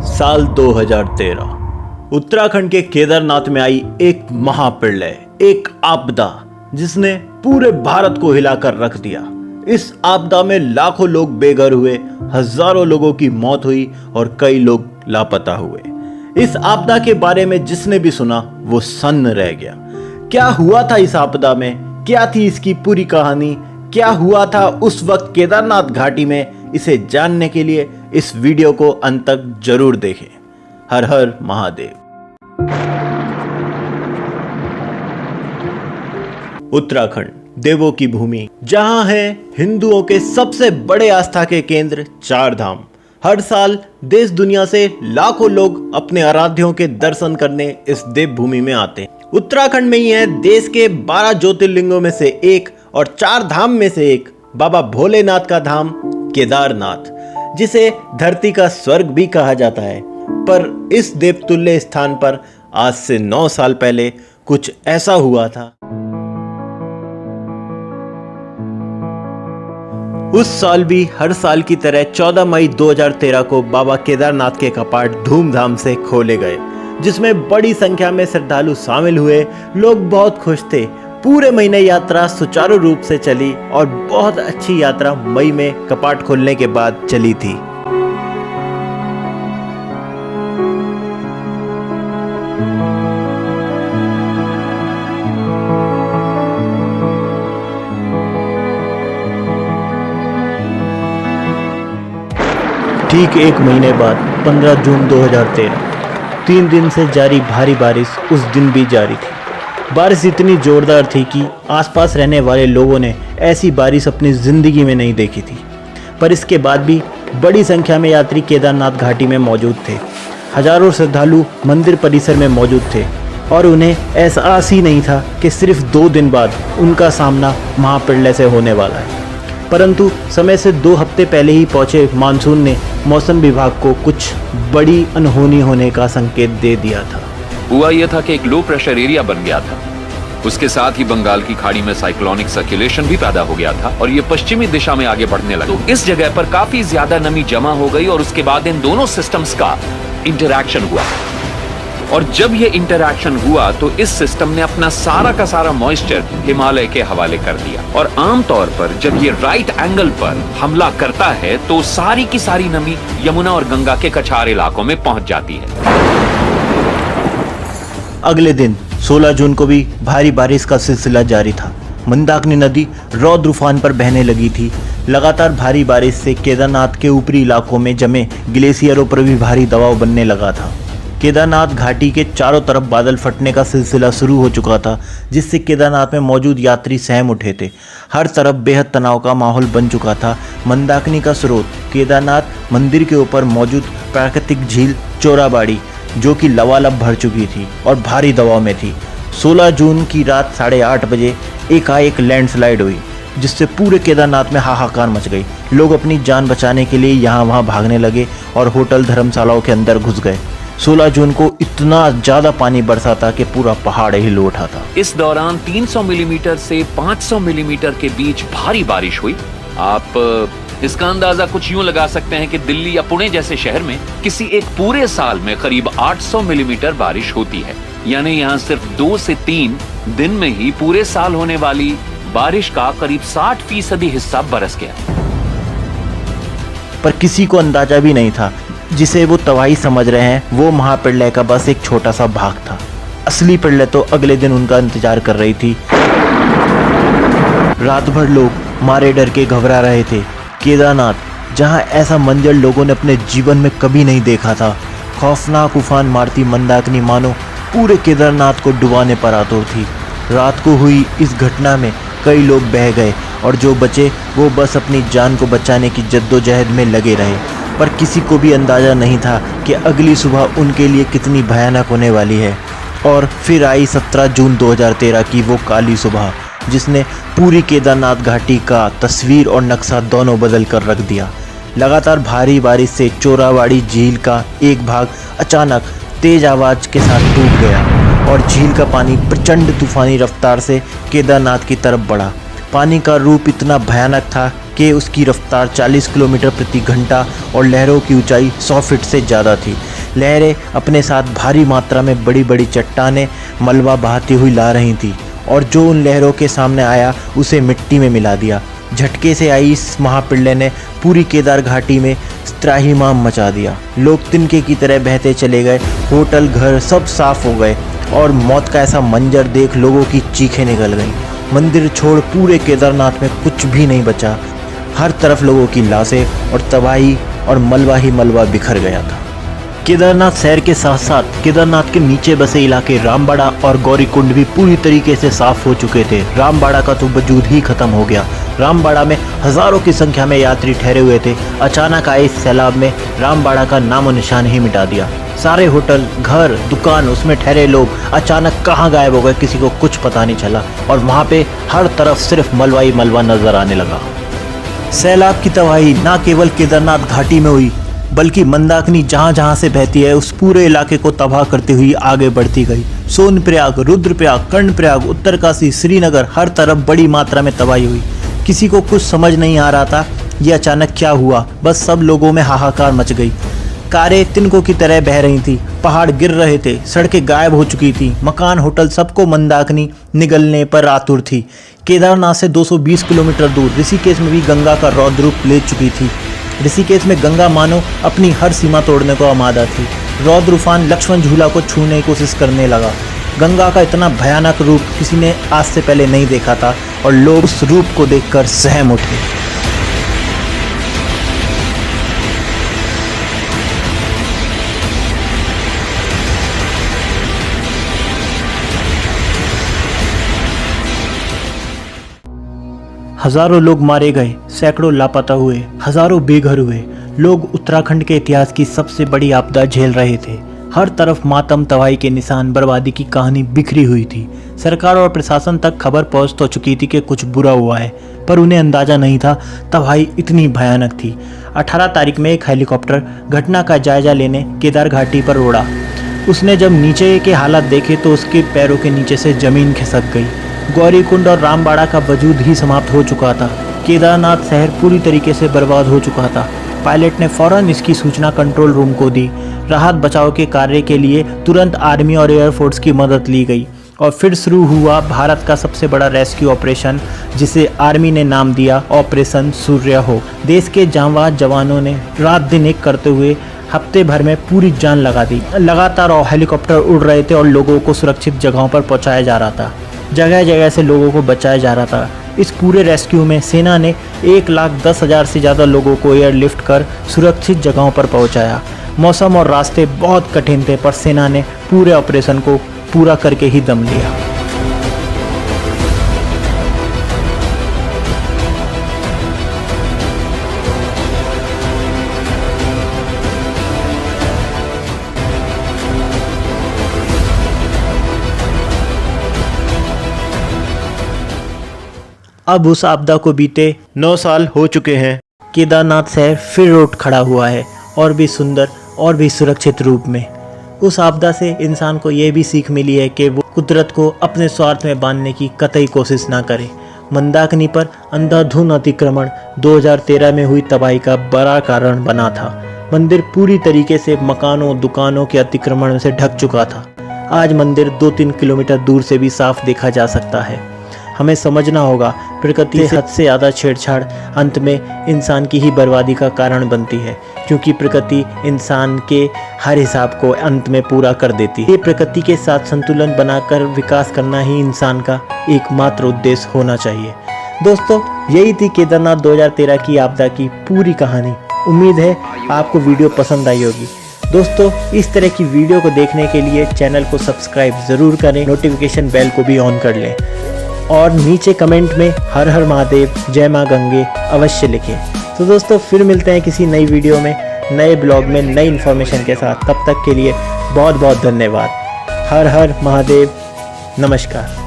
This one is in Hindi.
साल 2013 उत्तराखंड के केदारनाथ में आई एक महाप्रलय, एक आपदा जिसने पूरे भारत को हिलाकर रख दिया। इस आपदा में लाखों लोग बेघर हुए, हजारों लोगों की मौत हुई और कई लोग लापता हुए। इस आपदा के बारे में जिसने भी सुना वो सन्न रह गया। क्या हुआ था इस आपदा में, क्या थी इसकी पूरी कहानी, क्या हुआ था उस वक्त केदारनाथ घाटी में, इसे जानने के लिए इस वीडियो को अंत तक जरूर देखें। हर हर महादेव। उत्तराखंड देवों की भूमि, जहां है हिंदुओं के सबसे बड़े आस्था के केंद्र चार धाम। हर साल देश दुनिया से लाखों लोग अपने आराध्यों के दर्शन करने इस देवभूमि में आते हैं। उत्तराखंड में ही है देश के 12 ज्योतिर्लिंगों में से एक और चार धाम में से एक बाबा भोलेनाथ का धाम केदारनाथ, जिसे धरती का स्वर्ग भी कहा जाता है। पर इस देवतुल्य स्थान पर आज से 9 साल पहले कुछ ऐसा हुआ था। उस साल भी हर साल की तरह 14 मई 2013 को बाबा केदारनाथ के कपाट धूमधाम से खोले गए, जिसमें बड़ी संख्या में श्रद्धालु शामिल हुए। लोग बहुत खुश थे। पूरे महीने यात्रा सुचारू रूप से चली और बहुत अच्छी यात्रा मई में कपाट खोलने के बाद चली थी। ठीक एक महीने बाद 15 जून 2013, 3 दिन से जारी भारी बारिश उस दिन भी जारी थी। बारिश इतनी जोरदार थी कि आसपास रहने वाले लोगों ने ऐसी बारिश अपनी ज़िंदगी में नहीं देखी थी। पर इसके बाद भी बड़ी संख्या में यात्री केदारनाथ घाटी में मौजूद थे। हजारों श्रद्धालु मंदिर परिसर में मौजूद थे और उन्हें एहसास ही नहीं था कि सिर्फ 2 दिन बाद उनका सामना महाप्रलय से होने वाला है। परंतु समय से 2 हफ्ते पहले ही पहुंचे मानसून ने मौसम विभाग को कुछ बड़ी अनहोनी होने का संकेत दे दिया था। हुआ यह था कि एक लो प्रेशर एरिया बन गया था। उसके साथ ही बंगाल की खाड़ी में साइक्लोनिक सर्कुलेशन भी पैदा हो गया था और ये पश्चिमी दिशा में आगे बढ़ने लगा। तो इस जगह पर काफी ज्यादा नमी जमा हो गई और उसके बाद इन दोनों सिस्टम्स का इंटरैक्शन हुआ। और जब ये इंटरैक्शन हुआ तो इस सिस्टम ने अपना सारा का सारा मॉइस्चर हिमालय के हवाले कर दिया। और आमतौर पर जब ये राइट एंगल पर हमला करता है तो सारी की सारी नमी यमुना और गंगा के कछार इलाकों में पहुंच जाती है। अगले दिन 16 जून को भी भारी बारिश का सिलसिला जारी था। मंदाकिनी नदी रौद्र उफान पर बहने लगी थी। लगातार भारी बारिश से केदारनाथ के ऊपरी इलाकों में जमे ग्लेशियरों पर भी भारी दबाव बनने लगा था। केदारनाथ घाटी के चारों तरफ बादल फटने का सिलसिला शुरू हो चुका था, जिससे केदारनाथ में मौजूद यात्री सहम उठे थे। हर तरफ बेहद तनाव का माहौल बन चुका था। मंदाकिनी का स्रोत केदारनाथ मंदिर के ऊपर मौजूद प्राकृतिक झील चोराबाड़ी, जो कि लबालब भर चुकी थी और भारी दबाव में थी। 16 जून की रात 8:30 बजे एकाएक लैंडस्लाइड हुई, जिससे पूरे केदारनाथ में हाहाकार मच गई। लोग अपनी जान बचाने के लिए यहाँ वहाँ भागने लगे और होटल धर्मशालाओं के अंदर घुस गए। 16 जून को इतना ज्यादा पानी बरसा था कि पूरा पहाड़ हिल उठा था। इस दौरान 300 मिलीमीटर से 500 मिलीमीटर के बीच भारी बारिश हुई। आप इसका अंदाजा कुछ यूं लगा सकते हैं कि दिल्ली या पुणे जैसे शहर में किसी एक पूरे साल में करीब 800 मिलीमीटर बारिश होती है। यानी यहाँ सिर्फ 2 से 3 दिन में ही पूरे साल होने वाली बारिश का करीब 60% हिस्सा बरस गया। पर किसी को अंदाजा भी नहीं था, जिसे वो तबाही समझ रहे हैं, वो महाप्रलय का बस एक छोटा सा भाग था। असली प्रलय तो अगले दिन उनका इंतजार कर रही थी। रात भर लोग मारे डर के घबरा रहे थे। केदारनाथ, जहां ऐसा मंजर लोगों ने अपने जीवन में कभी नहीं देखा था। खौफनाक उफान मारती मंदाकिनी मानो पूरे केदारनाथ को डुबाने पर आतुर थी। रात को हुई इस घटना में कई लोग बह गए और जो बचे वो बस अपनी जान को बचाने की जद्दोजहद में लगे रहे। पर किसी को भी अंदाजा नहीं था कि अगली सुबह उनके लिए कितनी भयानक होने वाली है। और फिर आई 17 जून 2013 की वो काली सुबह, जिसने पूरी केदारनाथ घाटी का तस्वीर और नक्शा दोनों बदल कर रख दिया। लगातार भारी बारिश से चोराबाड़ी झील का एक भाग अचानक तेज आवाज के साथ टूट गया और झील का पानी प्रचंड तूफानी रफ्तार से केदारनाथ की तरफ बढ़ा। पानी का रूप इतना भयानक था कि उसकी रफ्तार 40 किलोमीटर प्रति घंटा और लहरों की ऊंचाई 100 फीट से ज़्यादा थी। लहरें अपने साथ भारी मात्रा में बड़ी बड़ी चट्टानें मलबा बहाती हुई ला रही थी और जो उन लहरों के सामने आया उसे मिट्टी में मिला दिया। झटके से आई इस महाप्रलय ने पूरी केदार घाटी में त्राहिमाम मचा दिया। लोग तिनके की तरह बहते चले गए, होटल घर सब साफ हो गए और मौत का ऐसा मंजर देख लोगों की चीखें निकल गईं। मंदिर छोड़ पूरे केदारनाथ में कुछ भी नहीं बचा। हर तरफ लोगों की लाशें और तबाही और मलबा ही मलबा बिखर गया था। केदारनाथ शहर के साथ साथ केदारनाथ के नीचे बसे इलाके रामबाड़ा और गौरीकुंड भी पूरी तरीके से साफ हो चुके थे। रामबाड़ा का तो वजूद ही खत्म हो गया। रामबाड़ा में हजारों की संख्या में यात्री ठहरे हुए थे। अचानक आए इस सैलाब में रामबाड़ा का नामो निशान ही मिटा दिया। सारे होटल, घर, दुकान, उसमें ठहरे लोग अचानक कहाँ गायब हो गए, किसी को कुछ पता नहीं चला और वहाँ पे हर तरफ सिर्फ मलबा ही मलबा नजर आने लगा। सैलाब की तबाही न केवल केदारनाथ घाटी में हुई बल्कि मंदाकिनी जहाँ जहाँ से बहती है उस पूरे इलाके को तबाह करती हुई आगे बढ़ती गई। सोनप्रयाग, रुद्रप्रयाग, कर्णप्रयाग, उत्तरकाशी, श्रीनगर, हर तरफ बड़ी मात्रा में तबाही हुई। किसी को कुछ समझ नहीं आ रहा था ये अचानक क्या हुआ, बस सब लोगों में हाहाकार मच गई। कारें तिनकों की तरह बह रही थी, पहाड़ गिर रहे थे, सड़कें गायब हो चुकी थी, मकान, होटल सबको मंदाकिनी निगलने पर आतुर थी। केदारनाथ से 220 किलोमीटर दूर ऋषिकेश में भी गंगा का रौद्र रूप ले चुकी थी। ऋषिकेश में गंगा मानो अपनी हर सीमा तोड़ने को आमादा थी। रौद्र उफान लक्ष्मण झूला को छूने की कोशिश करने लगा। गंगा का इतना भयानक रूप किसी ने आज से पहले नहीं देखा था और लोग उस रूप को देखकर सहम उठे। हजारों लोग मारे गए, सैकड़ों लापता हुए, हजारों बेघर हुए। लोग उत्तराखंड के इतिहास की सबसे बड़ी आपदा झेल रहे थे। हर तरफ मातम, तबाही के निशान, बर्बादी की कहानी बिखरी हुई थी। सरकार और प्रशासन तक खबर पहुंच तो चुकी थी कि कुछ बुरा हुआ है, पर उन्हें अंदाजा नहीं था तबाही इतनी भयानक थी। 18 तारीख में एक हेलीकॉप्टर घटना का जायजा लेने केदार घाटी पर उड़ा। उसने जब नीचे के हालात देखे तो उसके पैरों के नीचे से जमीन खिसक गई। गौरीकुंड और रामबाड़ा का वजूद ही समाप्त हो चुका था। केदारनाथ शहर पूरी तरीके से बर्बाद हो चुका था। पायलट ने फौरन इसकी सूचना कंट्रोल रूम को दी। राहत बचाव के कार्य के लिए तुरंत आर्मी और एयरफोर्स की मदद ली गई और फिर शुरू हुआ भारत का सबसे बड़ा रेस्क्यू ऑपरेशन, जिसे आर्मी ने नाम दिया ऑपरेशन सूर्य हो। देश के जांबाज जवानों ने रात दिन एक करते हुए हफ्ते भर में पूरी जान लगा दी। लगातार हेलीकॉप्टर उड़ रहे थे और लोगों को सुरक्षित जगहों पर पहुंचाया जा रहा था। जगह जगह से लोगों को बचाया जा रहा था। इस पूरे रेस्क्यू में सेना ने 1,10,000 से ज़्यादा लोगों को एयरलिफ्ट कर सुरक्षित जगहों पर पहुंचाया। मौसम और रास्ते बहुत कठिन थे, पर सेना ने पूरे ऑपरेशन को पूरा करके ही दम लिया। अब उस आपदा को बीते 9 साल हो चुके हैं। केदारनाथ शहर फिर उठ खड़ा हुआ है और भी सुंदर और भी सुरक्षित रूप में। उस आपदा से इंसान को ये भी सीख मिली है कि वो कुदरत को अपने स्वार्थ में बांधने की कतई कोशिश ना करे। मंदाकिनी पर अंधाधुंध अतिक्रमण 2013 में हुई तबाही का बड़ा कारण बना था। मंदिर पूरी तरीके से मकानों, दुकानों के अतिक्रमण से ढक चुका था। आज मंदिर 2-3 किलोमीटर दूर से भी साफ देखा जा सकता है। हमें समझना होगा प्रकृति से हद से ज़्यादा छेड़छाड़ अंत में इंसान की ही बर्बादी का कारण बनती है, क्योंकि प्रकृति इंसान के हर हिसाब को अंत में पूरा कर देती है। ये प्रकृति के साथ संतुलन बनाकर विकास करना ही इंसान का एकमात्र उद्देश्य होना चाहिए। दोस्तों, यही थी केदारनाथ 2013 की आपदा की पूरी कहानी। उम्मीद है आपको वीडियो पसंद आई होगी। दोस्तों, इस तरह की वीडियो को देखने के लिए चैनल को सब्सक्राइब ज़रूर करें, नोटिफिकेशन बेल को भी ऑन कर लें और नीचे कमेंट में हर हर महादेव, जय माँ गंगे अवश्य लिखें। तो दोस्तों, फिर मिलते हैं किसी नई वीडियो में, नए ब्लॉग में, नई इन्फॉर्मेशन के साथ। तब तक के लिए बहुत बहुत धन्यवाद। हर हर महादेव, नमस्कार।